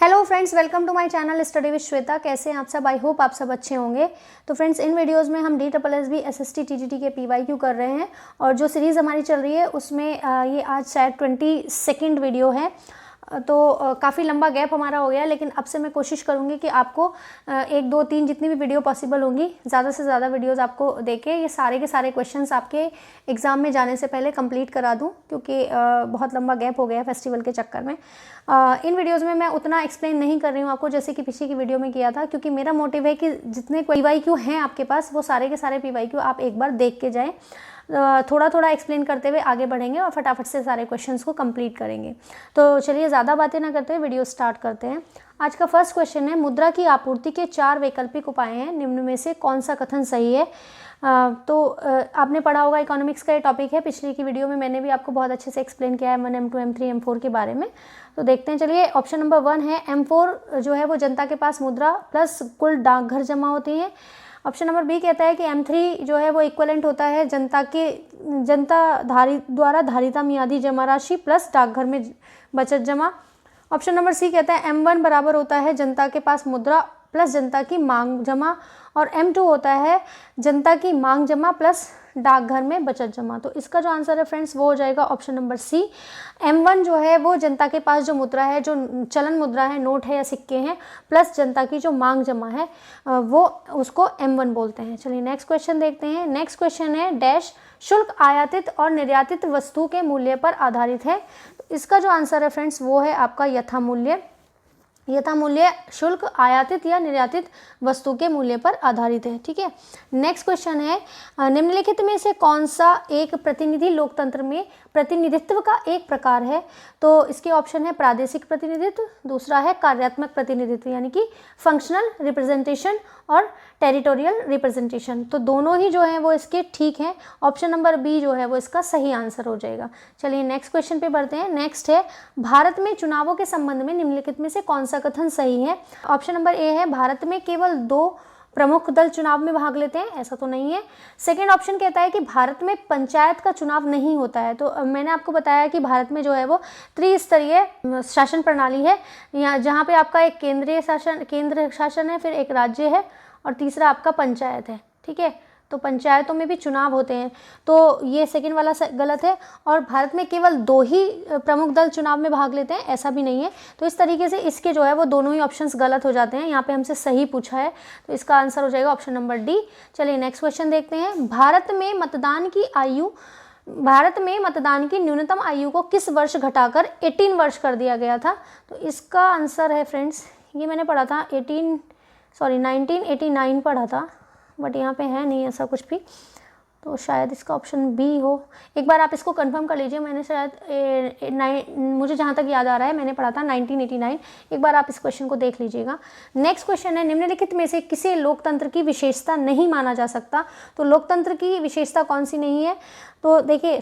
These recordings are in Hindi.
Hello friends, welcome to my channel study with Shweta. कैसे हैं आप सब? आई होप आप सब अच्छे होंगे। तो फ्रेंड्स, इन वीडियोस में हम DSSB SST TGT के PYQ कर रहे हैं और जो सीरीज़ हमारी चल रही है उसमें ये आज शायद 22nd वीडियो है। तो काफ़ी लंबा गैप हमारा हो गया, लेकिन अब से मैं कोशिश करूँगी कि आपको 1, 2, 3 जितनी भी वीडियो पॉसिबल होंगी ज़्यादा से ज़्यादा वीडियोस आपको देके ये सारे के सारे क्वेश्चंस आपके एग्ज़ाम में जाने से पहले कंप्लीट करा दूँ, क्योंकि बहुत लंबा गैप हो गया फेस्टिवल के चक्कर में। इन वीडियोज़ में मैं उतना एक्सप्लेन नहीं कर रही हूँ आपको जैसे कि पीछे की वीडियो में किया था, क्योंकि मेरा मोटिव है कि जितने PYQ हैं आपके पास वो सारे के सारे PYQ आप एक बार देख के जाएँ। थोड़ा थोड़ा एक्सप्लेन करते हुए आगे बढ़ेंगे और फटाफट से सारे क्वेश्चंस को कंप्लीट करेंगे। तो चलिए ज़्यादा बातें ना करते हुए वीडियो स्टार्ट करते हैं। आज का फर्स्ट क्वेश्चन है, मुद्रा की आपूर्ति के 4 वैकल्पिक उपाय हैं, निम्न में से कौन सा कथन सही है? आपने पढ़ा होगा, इकोनॉमिक्स का ये टॉपिक है। पिछली की वीडियो में मैंने भी आपको बहुत अच्छे से एक्सप्लेन किया है M1, M2, M3, M4 के बारे में। तो देखते हैं, चलिए। ऑप्शन नंबर 1 है M4 जो है वो जनता के पास मुद्रा प्लस कुल डाकघर जमा होती हैं। ऑप्शन नंबर बी कहता है कि M3 जो है वो इक्वलेंट होता है जनता द्वारा धारिता मियादी जमा राशि प्लस डाकघर में बचत जमा। ऑप्शन नंबर सी कहता है M1 बराबर होता है जनता के पास मुद्रा प्लस जनता की मांग जमा, और M2 होता है जनता की मांग जमा प्लस डाकघर में बचत जमा। तो इसका जो आंसर है फ्रेंड्स वो हो जाएगा ऑप्शन नंबर सी। M1 जो है वो जनता के पास जो मुद्रा है, जो चलन मुद्रा है, नोट है या सिक्के हैं, प्लस जनता की जो मांग जमा है वो उसको M1 बोलते हैं। चलिए नेक्स्ट क्वेश्चन देखते हैं। नेक्स्ट क्वेश्चन है, डैश शुल्क आयातित और निर्यातित वस्तु के मूल्य पर आधारित है। तो इसका जो आंसर है फ्रेंड्स वो है आपका यथा मूल्य। यथा मूल्य शुल्क आयातित या निर्यातित वस्तु के मूल्य पर आधारित है। ठीक है। नेक्स्ट क्वेश्चन है, निम्नलिखित में से कौन सा एक प्रतिनिधि लोकतंत्र में प्रतिनिधित्व का एक प्रकार है? तो इसके ऑप्शन है प्रादेशिक प्रतिनिधित्व, दूसरा है कार्यात्मक प्रतिनिधित्व यानी कि फंक्शनल रिप्रेजेंटेशन, और टेरिटोरियल रिप्रेजेंटेशन। तो दोनों ही जो हैं वो इसके ठीक हैं। ऑप्शन नंबर बी जो है वो इसका सही आंसर हो जाएगा। चलिए नेक्स्ट क्वेश्चन पे बढ़ते हैं। नेक्स्ट है, भारत में चुनावों के संबंध में निम्नलिखित में से कौन सा कथन सही है? ऑप्शन नंबर ए है, भारत में केवल 2 प्रमुख दल चुनाव में भाग लेते हैं। ऐसा तो नहीं है। सेकेंड ऑप्शन कहता है कि भारत में पंचायत का चुनाव नहीं होता है। तो मैंने आपको बताया कि भारत में जो है वो त्रिस्तरीय शासन प्रणाली है, यहाँ जहाँ पे आपका एक केंद्र शासन है, फिर एक राज्य है और तीसरा आपका पंचायत है। ठीक है। तो पंचायतों में भी चुनाव होते हैं। तो ये सेकंड वाला गलत है। और भारत में केवल 2 ही प्रमुख दल चुनाव में भाग लेते हैं, ऐसा भी नहीं है। तो इस तरीके से इसके जो है वो दोनों ही ऑप्शंस गलत हो जाते हैं। यहाँ पे हमसे सही पूछा है, तो इसका आंसर हो जाएगा ऑप्शन नंबर डी। चलिए नेक्स्ट क्वेश्चन देखते हैं। भारत में मतदान की न्यूनतम आयु को किस वर्ष घटाकर 18 वर्ष कर दिया गया था? तो इसका आंसर है फ्रेंड्स, ये मैंने पढ़ा था 1989 पढ़ा था, बट यहाँ पे है नहीं ऐसा कुछ भी, तो शायद इसका ऑप्शन बी हो। एक बार आप इसको कंफर्म कर लीजिए। मैंने शायद मुझे जहाँ तक याद आ रहा है मैंने पढ़ा था 1989। एक बार आप इस क्वेश्चन को देख लीजिएगा। नेक्स्ट क्वेश्चन है, निम्नलिखित में से किसे लोकतंत्र की विशेषता नहीं माना जा सकता? तो लोकतंत्र की विशेषता कौन सी नहीं है? तो देखिए,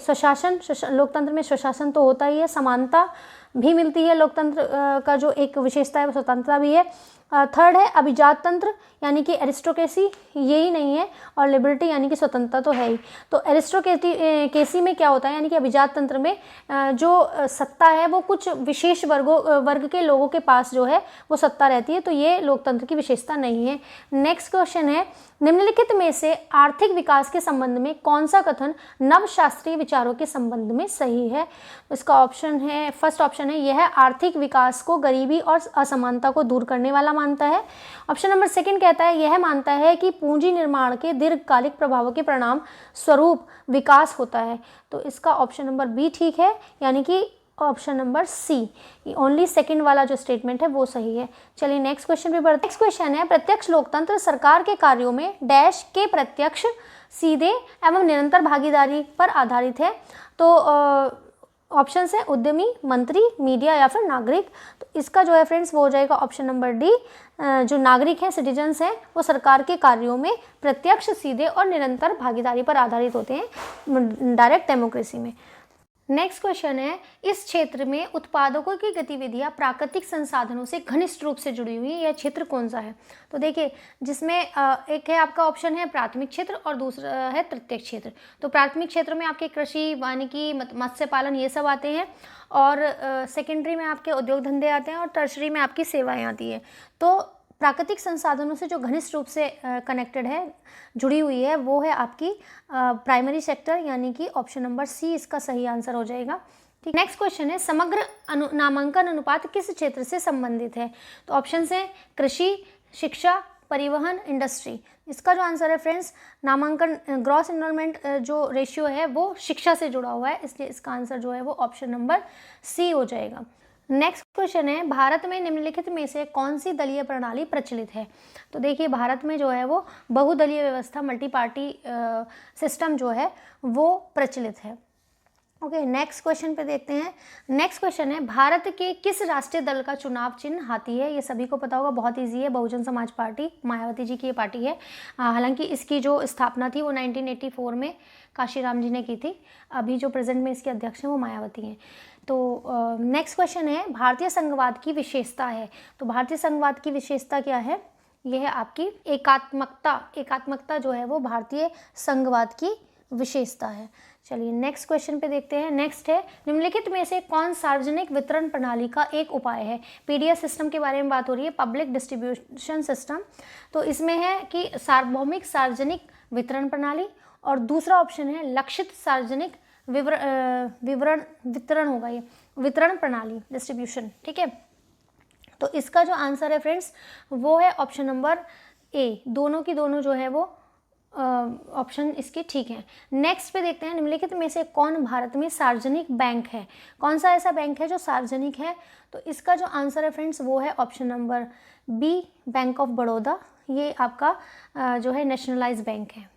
लोकतंत्र में स्वशासन तो होता ही है, समानता भी मिलती है, लोकतंत्र का जो एक विशेषता है वो स्वतंत्रता भी है। थर्ड है अभिजात तंत्र यानी कि एरिस्टोक्रेसी, यही नहीं है, और लिबर्टी यानी कि स्वतंत्रता तो है ही। तो एरिस्टोक्रेसी में क्या होता है, यानी कि अभिजात तंत्र में जो सत्ता है वो कुछ विशेष वर्ग के लोगों के पास जो है वो सत्ता रहती है, तो ये लोकतंत्र की विशेषता नहीं है। नेक्स्ट क्वेश्चन है, निम्नलिखित में से आर्थिक विकास के संबंध में कौन सा कथन नवशास्त्रीय विचारों के संबंध में सही है? इसका ऑप्शन है, फर्स्ट ऑप्शन है, यह आर्थिक विकास को गरीबी और असमानता को दूर करने वाला मानता है। ऑप्शन नंबर सेकंड कहता है, यह मानता है कि पूंजी निर्माण के दीर्घकालिक प्रभावों के परिणाम स्वरूप विकास होता है। तो इसका ऑप्शन नंबर बी ठीक है, यानी कि option number C, only second वाला जो स्टेटमेंट है वो सही है। चलिए नेक्स्ट क्वेश्चन पे बढ़ते हैं। नेक्स्ट क्वेश्चन है, प्रत्यक्ष लोकतंत्र सरकार के कार्यों में डैश के प्रत्यक्ष, सीधे एवं निरंतर भागीदारी पर आधारित है। तो ऑप्शन है उद्यमी, मंत्री, मीडिया या फिर नागरिक। तो इसका जो है फ्रेंड्स वो हो जाएगा ऑप्शन नंबर डी। जो नागरिक हैं, सिटीजन्स हैं, वो सरकार के कार्यों में प्रत्यक्ष, सीधे और निरंतर भागीदारी पर आधारित होते हैं, डायरेक्ट डेमोक्रेसी में। नेक्स्ट क्वेश्चन है, इस क्षेत्र में उत्पादकों की गतिविधियां प्राकृतिक संसाधनों से घनिष्ठ रूप से जुड़ी हुई, यह क्षेत्र कौन सा है? तो देखिए, जिसमें एक है आपका ऑप्शन है प्राथमिक क्षेत्र और दूसरा है तृतीयक क्षेत्र। तो प्राथमिक क्षेत्र में आपके कृषि, वानिकी, मत्स्य पालन ये सब आते हैं, और सेकेंडरी में आपके उद्योग धंधे आते हैं, और टर्शरी में आपकी सेवाएं आती है। तो प्राकृतिक संसाधनों से जो घनिष्ठ रूप से कनेक्टेड है, जुड़ी हुई है, वो है आपकी प्राइमरी सेक्टर, यानी कि ऑप्शन नंबर सी इसका सही आंसर हो जाएगा। ठीक, नेक्स्ट क्वेश्चन है, समग्र नामांकन अनुपात किस क्षेत्र से संबंधित है? तो ऑप्शन है कृषि, शिक्षा, परिवहन, इंडस्ट्री। इसका जो आंसर है फ्रेंड्स, नामांकन ग्रॉस एनरोलमेंट जो रेशियो है वो शिक्षा से जुड़ा हुआ है, इसलिए इसका आंसर जो है वो ऑप्शन नंबर सी हो जाएगा। नेक्स्ट क्वेश्चन है, भारत में निम्नलिखित में से कौन सी दलीय प्रणाली प्रचलित है? तो देखिए, भारत में जो है वो बहुदलीय व्यवस्था, मल्टी पार्टी सिस्टम जो है वो प्रचलित है। ओके, नेक्स्ट क्वेश्चन पे देखते हैं। नेक्स्ट क्वेश्चन है, भारत के किस राष्ट्रीय दल का चुनाव चिन्ह हाथी है? ये सभी को पता होगा, बहुत इजी है, बहुजन समाज पार्टी, मायावती जी की ये पार्टी है। हालांकि इसकी जो स्थापना थी वो 1984 में काशीराम जी ने की थी। अभी जो प्रेजेंट में इसके अध्यक्ष हैं वो मायावती हैं। तो नेक्स्ट क्वेश्चन है, भारतीय संघवाद की विशेषता है। तो भारतीय संघवाद की विशेषता क्या है? यह है आपकी एकात्मकता। एकात्मकता जो है वो भारतीय संघवाद की विशेषता है। चलिए नेक्स्ट क्वेश्चन पे देखते हैं। नेक्स्ट है, निम्नलिखित में से कौन सार्वजनिक वितरण प्रणाली का एक उपाय है? पीडीएस सिस्टम के बारे में बात हो रही है, पब्लिक डिस्ट्रीब्यूशन सिस्टम। तो इसमें है कि सार्वभौमिक सार्वजनिक वितरण प्रणाली, और दूसरा ऑप्शन है लक्षित सार्वजनिक वितरण होगा, ये वितरण प्रणाली, डिस्ट्रीब्यूशन। ठीक है, तो इसका जो आंसर है फ्रेंड्स वो है ऑप्शन नंबर ए। दोनों की दोनों जो है वो ऑप्शन इसके ठीक है। नेक्स्ट पे देखते हैं, निम्नलिखित में से कौन भारत में सार्वजनिक बैंक है? कौन सा ऐसा बैंक है जो सार्वजनिक है? तो इसका जो आंसर है फ्रेंड्स वो है option number B, bank of Baroda. ये आपका जो है नेशनलाइज बैंक है।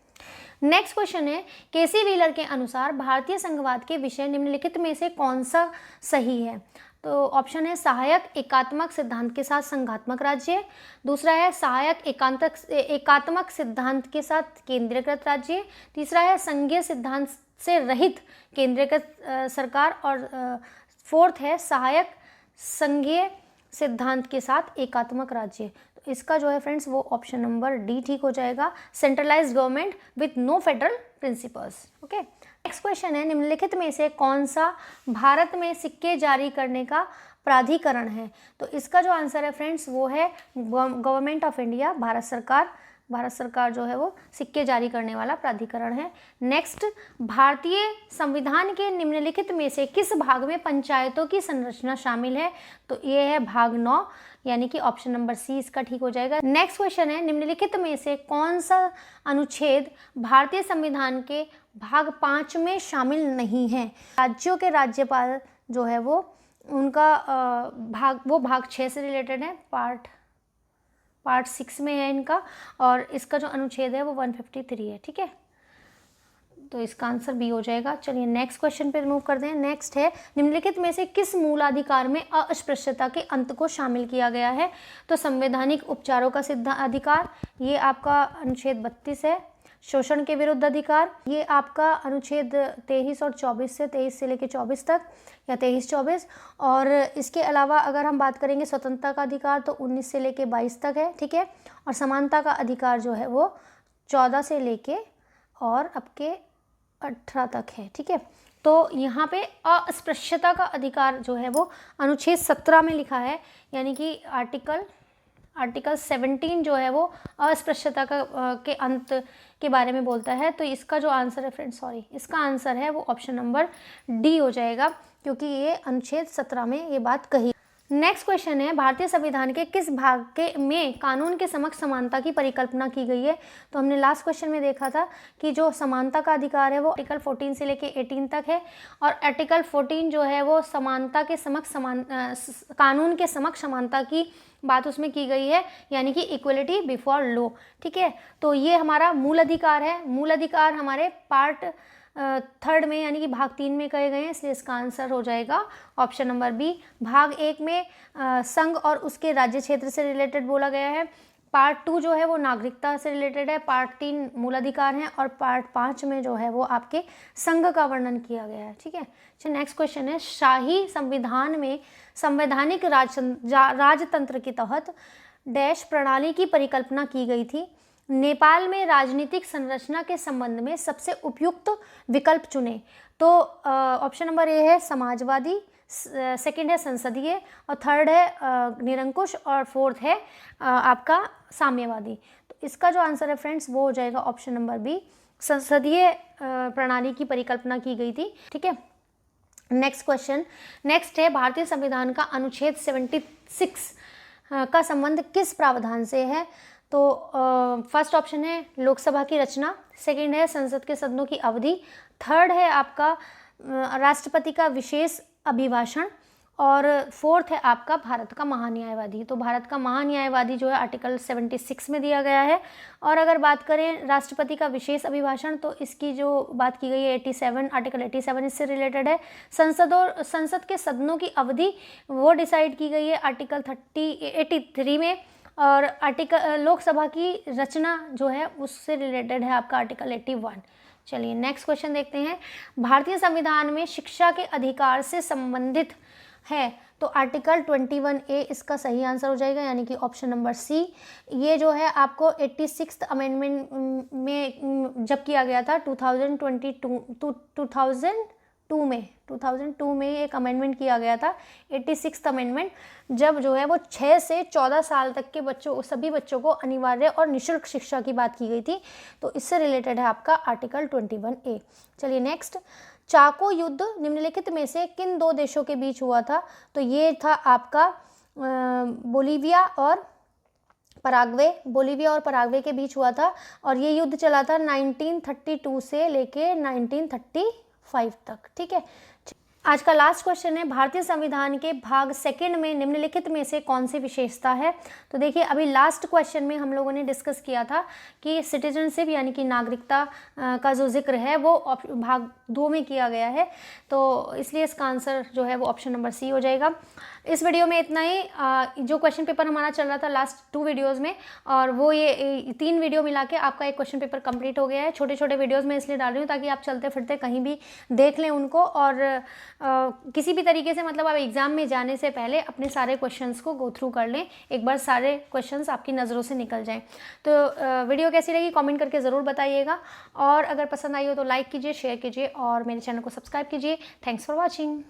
नेक्स्ट क्वेश्चन है, केसी व्हीलर के अनुसार भारतीय संघवाद के विषय निम्नलिखित में से कौन सा सही है? तो ऑप्शन है सहायक एकात्मक सिद्धांत के साथ संघात्मक राज्य, दूसरा है सहायक एकात्मक सिद्धांत के साथ केंद्रीकृत राज्य, तीसरा है संघीय सिद्धांत से रहित केंद्रीकृत सरकार, और फोर्थ है सहायक संघीय सिद्धांत के साथ एकात्मक राज्य। तो इसका जो है फ्रेंड्स वो ऑप्शन नंबर डी ठीक हो जाएगा, centralized government with no federal principles. Okay, next question है, निम्नलिखित में से कौन सा भारत में सिक्के जारी करने का प्राधिकरण है? तो इसका जो आंसर है फ्रेंड्स वो है गवर्नमेंट ऑफ इंडिया, भारत सरकार। भारत सरकार जो है वो सिक्के जारी करने वाला प्राधिकरण है। नेक्स्ट, भारतीय संविधान के निम्नलिखित में से किस भाग में पंचायतों की संरचना शामिल है? तो ये है भाग 9, यानी कि ऑप्शन नंबर सी इसका ठीक हो जाएगा। नेक्स्ट क्वेश्चन है, निम्नलिखित में से कौन सा अनुच्छेद भारतीय संविधान के भाग 5 में शामिल नहीं है? राज्यों के राज्यपाल जो है वो उनका भाग 6 से रिलेटेड है, पार्ट 6 में है इनका, और इसका जो अनुच्छेद है वो 153 है। ठीक है, तो इसका आंसर बी हो जाएगा। चलिए नेक्स्ट क्वेश्चन पे मूव करते हैं। नेक्स्ट है, निम्नलिखित में से किस मूलाधिकार में अस्पृश्यता के अंत को शामिल किया गया है? तो संवैधानिक उपचारों का अधिकार, ये आपका अनुच्छेद 32 है। शोषण के विरुद्ध अधिकार, ये आपका अनुच्छेद 23 और 24 से 23 से लेकर 24 तक, या 23-24। और इसके अलावा अगर हम बात करेंगे स्वतंत्रता का अधिकार तो 19 से लेकर 22 तक है। ठीक है, और समानता का अधिकार जो है वो 14 से लेके और आपके 18 तक है। ठीक है, तो यहाँ पे अस्पृश्यता का अधिकार जो है वो अनुच्छेद 17 में लिखा है, यानी कि आर्टिकल 17 जो है वो अस्पृश्यता के अंत के बारे में बोलता है। तो इसका जो आंसर है फ्रेंड्स, इसका आंसर है वो ऑप्शन नंबर डी हो जाएगा, क्योंकि ये अनुच्छेद 17 में ये बात कही। नेक्स्ट क्वेश्चन है, भारतीय संविधान के किस भाग में कानून के समक्ष समानता की परिकल्पना की गई है? तो हमने लास्ट क्वेश्चन में देखा था कि जो समानता का अधिकार है वो आर्टिकल 14 से लेके 18 तक है, और आर्टिकल 14 जो है वो समानता के समक्ष कानून के समक्ष समानता की बात उसमें की गई है, यानी कि इक्वलिटी बिफोर लॉ। ठीक है, तो ये हमारा मूल अधिकार है। मूल अधिकार हमारे पार्ट 3 में यानी कि भाग 3 में कहे गए हैं, इसलिए इसका आंसर हो जाएगा ऑप्शन नंबर बी। भाग 1 में संघ और उसके राज्य क्षेत्र से रिलेटेड बोला गया है। पार्ट 2 जो है वो नागरिकता से रिलेटेड है, पार्ट 3 मूल अधिकार हैं, और पार्ट 5 में जो है वो आपके संघ का वर्णन किया गया है। ठीक है, चलिए नेक्स्ट क्वेश्चन है, शाही संविधान में संवैधानिक राजतंत्र के तहत डैश प्रणाली की परिकल्पना की गई थी। नेपाल में राजनीतिक संरचना के संबंध में सबसे उपयुक्त विकल्प चुने। तो ऑप्शन नंबर ए है समाजवादी, सेकंड है संसदीय, और थर्ड है निरंकुश, और फोर्थ है आपका साम्यवादी। तो इसका जो आंसर है फ्रेंड्स वो हो जाएगा ऑप्शन नंबर बी, संसदीय प्रणाली की परिकल्पना की गई थी। ठीक है, नेक्स्ट क्वेश्चन, नेक्स्ट है भारतीय संविधान का अनुच्छेद 76 का संबंध किस प्रावधान से है। तो फर्स्ट ऑप्शन है लोकसभा की रचना, सेकंड है संसद के सदनों की अवधि, थर्ड है आपका राष्ट्रपति का विशेष अभिभाषण, और फोर्थ है आपका भारत का महान्यायवादी। तो भारत का महान्यायवादी जो है आर्टिकल 76 में दिया गया है। और अगर बात करें राष्ट्रपति का विशेष अभिभाषण, तो इसकी जो बात की गई है 87, आर्टिकल 87 इससे रिलेटेड है। संसद के सदनों की अवधि वो डिसाइड की गई है आर्टिकल 83 में, और आर्टिकल लोकसभा की रचना जो है उससे रिलेटेड है आपका आर्टिकल 81। चलिए नेक्स्ट क्वेश्चन देखते हैं, भारतीय संविधान में शिक्षा के अधिकार से संबंधित है। तो आर्टिकल 21A इसका सही आंसर हो जाएगा, यानी कि ऑप्शन नंबर सी। ये जो है आपको 86th अमेंडमेंट में जब किया गया था 2002 में एक अमेंडमेंट किया गया था, 86th अमेंडमेंट, जब जो है वो 6 से 14 साल तक के बच्चों, सभी बच्चों को अनिवार्य और निःशुल्क शिक्षा की बात की गई थी। तो इससे रिलेटेड है आपका आर्टिकल 21A। चलिए नेक्स्ट, चाको युद्ध निम्नलिखित में से किन दो देशों के बीच हुआ था। तो ये था आपका बोलीविया और पराग्वे के बीच हुआ था, और ये युद्ध चला था 1932 से लेके 1935 तक। ठीक है, आज का लास्ट क्वेश्चन है, भारतीय संविधान के भाग 2 में निम्नलिखित में से कौन सी विशेषता है। तो देखिए अभी लास्ट क्वेश्चन में हम लोगों ने डिस्कस किया था कि सिटीजनशिप यानी कि नागरिकता का जो जिक्र है वो भाग 2 में किया गया है, तो इसलिए इसका आंसर जो है वो ऑप्शन नंबर सी हो जाएगा। इस वीडियो में इतना ही। जो क्वेश्चन पेपर हमारा चल रहा था लास्ट 2 वीडियोज़ में, और वो ये 3 वीडियो मिला के आपका एक क्वेश्चन पेपर कंप्लीट हो गया है। छोटे छोटे वीडियोज़ में इसलिए डाल रही हूँ ताकि आप चलते फिरते कहीं भी देख लें उनको, और किसी भी तरीके से मतलब आप एग्ज़ाम में जाने से पहले अपने सारे क्वेश्चंस को गो थ्रू कर लें, एक बार सारे क्वेश्चंस आपकी नज़रों से निकल जाएं। तो वीडियो कैसी लगी कमेंट करके ज़रूर बताइएगा, और अगर पसंद आई हो तो लाइक कीजिए, शेयर कीजिए, और मेरे चैनल को सब्सक्राइब कीजिए। Thanks for watching.